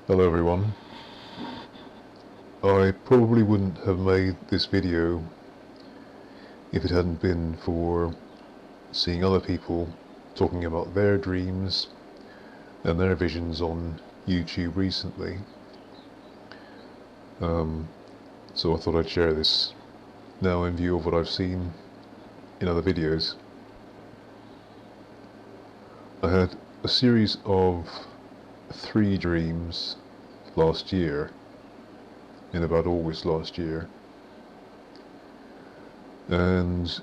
Hello everyone. I probably wouldn't have made this video if it hadn't been for seeing other people talking about their dreams and their visions on YouTube recently. So I thought I'd share this now in view of what I've seen in other videos. I had a series of 3 dreams last year, in about August last year, and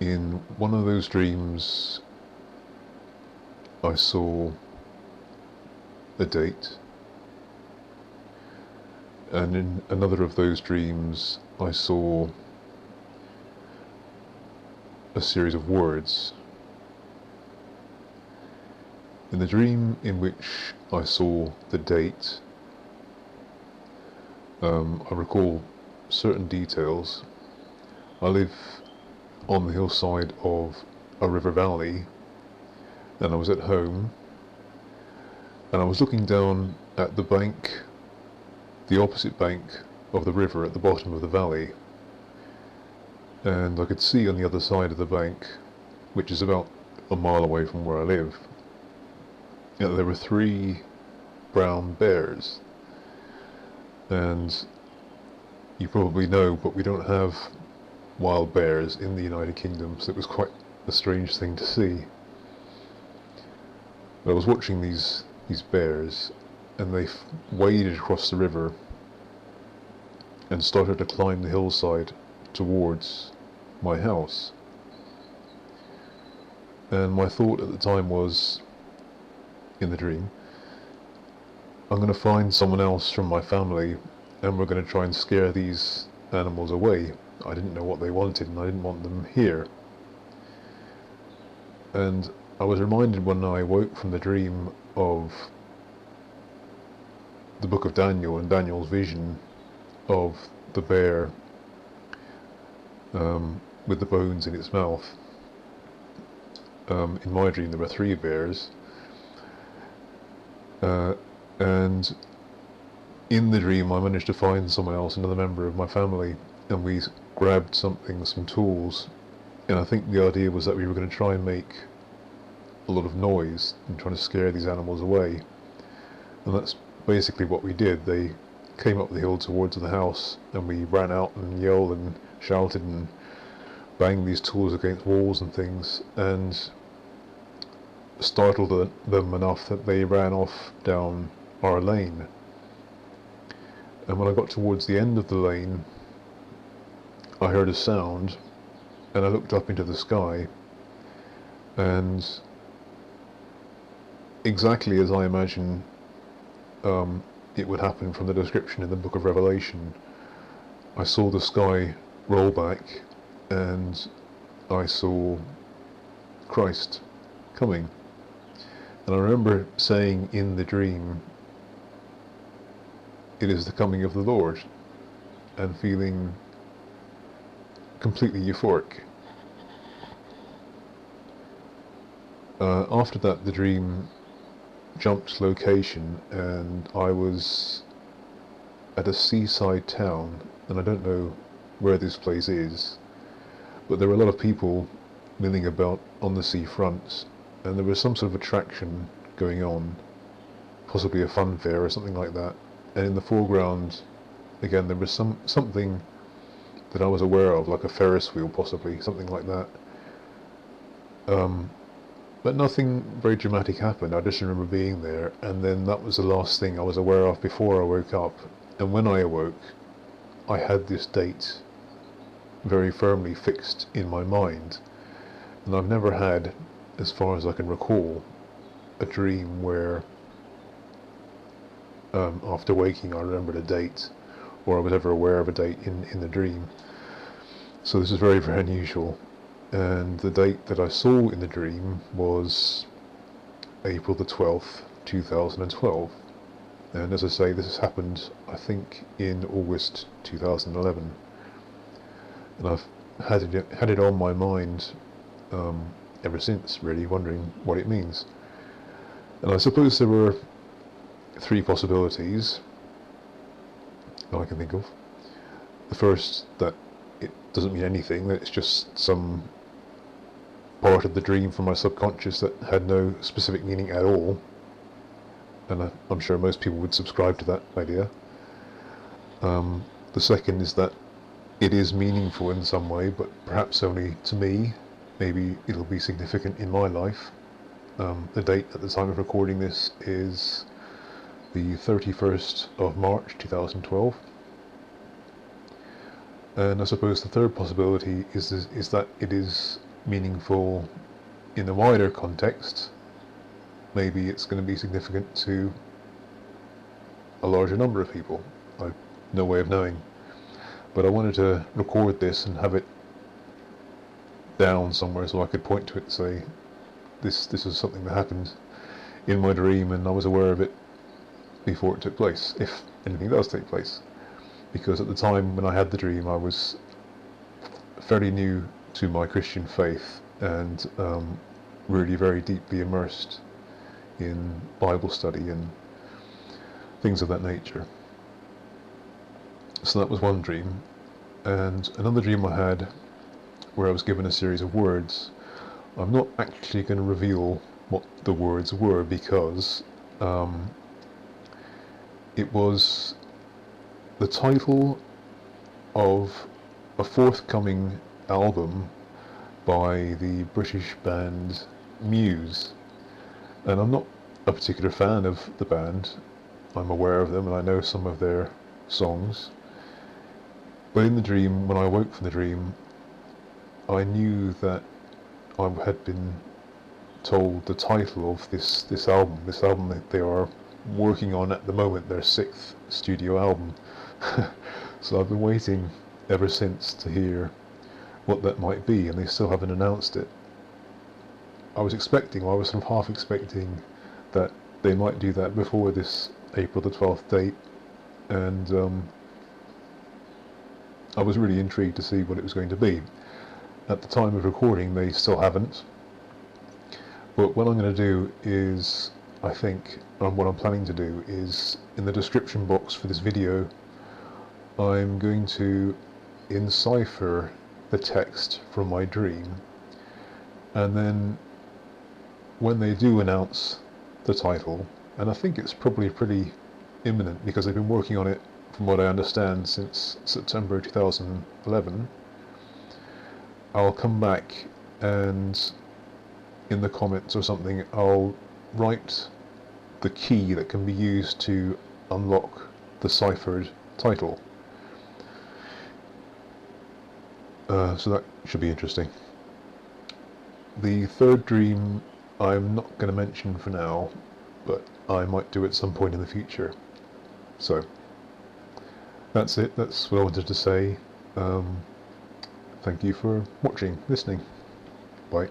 in one of those dreams I saw a date, and in another of those dreams I saw a series of words. In the dream in which I saw the date, I recall certain details. I live on the hillside of a river valley, and I was at home, and I was looking down at the bank, the opposite bank of the river at the bottom of the valley, and I could see on the other side of the bank, which is about a mile away from where I live, there were 3 brown bears. And you probably know, but we don't have wild bears in the United Kingdom, so it was quite a strange thing to see. But I was watching these bears, and they waded across the river and started to climb the hillside towards my house. And my thought at the time was, in the dream, I'm going to find someone else from my family and we're going to try and scare these animals away. I didn't know what they wanted and I didn't want them here. And I was reminded when I woke from the dream of the book of Daniel and Daniel's vision of the bear with the bones in its mouth. In my dream there were 3 bears, and in the dream I managed to find someone else, another member of my family, and we grabbed some tools, and I think the idea was that we were going to try and make a lot of noise and trying to scare these animals away. And that's basically what we did. They came up the hill towards the house and we ran out and yelled and shouted and banged these tools against walls and things, and startled them enough that they ran off down our lane. And when I got towards the end of the lane, I heard a sound, and I looked up into the sky, and exactly as I imagine it would happen from the description in the book of Revelation, I saw the sky roll back, and I saw Christ coming. And I remember saying in the dream, "It is the coming of the Lord," and feeling completely euphoric. After that, the dream jumped location, and I was at a seaside town, and I don't know where this place is, but there were a lot of people milling about on the seafront, and there was some sort of attraction going on, possibly a fun fair or something like that. And in the foreground, again, there was something that I was aware of, like a Ferris wheel, possibly, something like that. But nothing very dramatic happened. I just remember being there, and then that was the last thing I was aware of before I woke up. And when I awoke, I had this date very firmly fixed in my mind. And I've never had, as far as I can recall, a dream where after waking I remembered a date, or I was ever aware of a date in the dream. So this is very, very unusual. And the date that I saw in the dream was April the 12th, 2012. And as I say, this has happened, I think, in August 2011. And I've had it on my mind ever since, really, wondering what it means. And I suppose there were three possibilities I can think of. The first, that it doesn't mean anything, that it's just some part of the dream from my subconscious that had no specific meaning at all, and I'm sure most people would subscribe to that idea. The second is that it is meaningful in some way, but perhaps only to me. Maybe it'll be significant in my life. The date at the time of recording this is the 31st of March 2012. And I suppose the third possibility is that it is meaningful in a wider context. Maybe it's going to be significant to a larger number of people. I've no way of knowing. But I wanted to record this and have it down somewhere so I could point to it and say, this is something that happened in my dream and I was aware of it before it took place, if anything does take place. Because at the time when I had the dream, I was fairly new to my Christian faith and really very deeply immersed in Bible study and things of that nature. So that was one dream. And another dream I had where I was given a series of words. I'm not actually going to reveal what the words were because it was the title of a forthcoming album by the British band Muse. And I'm not a particular fan of the band. I'm aware of them and I know some of their songs. But in the dream, when I awoke from the dream, I knew that I had been told the title of this album that they are working on at the moment, their 6th studio album. So I've been waiting ever since to hear what that might be, and they still haven't announced it. I was sort of half expecting that they might do that before this April the 12th date, and I was really intrigued to see what it was going to be. At the time of recording, they still haven't. But what I'm going to do is, I think, and what I'm planning to do is, in the description box for this video, I'm going to encipher the text from my dream, and then when they do announce the title, and I think it's probably pretty imminent because they've been working on it, from what I understand, since September 2011, I'll come back and in the comments or something I'll write the key that can be used to unlock the ciphered title. So that should be interesting. The third dream I'm not going to mention for now, but I might do at some point in the future. So that's it. That's what I wanted to say. Thank you for watching, listening. Bye.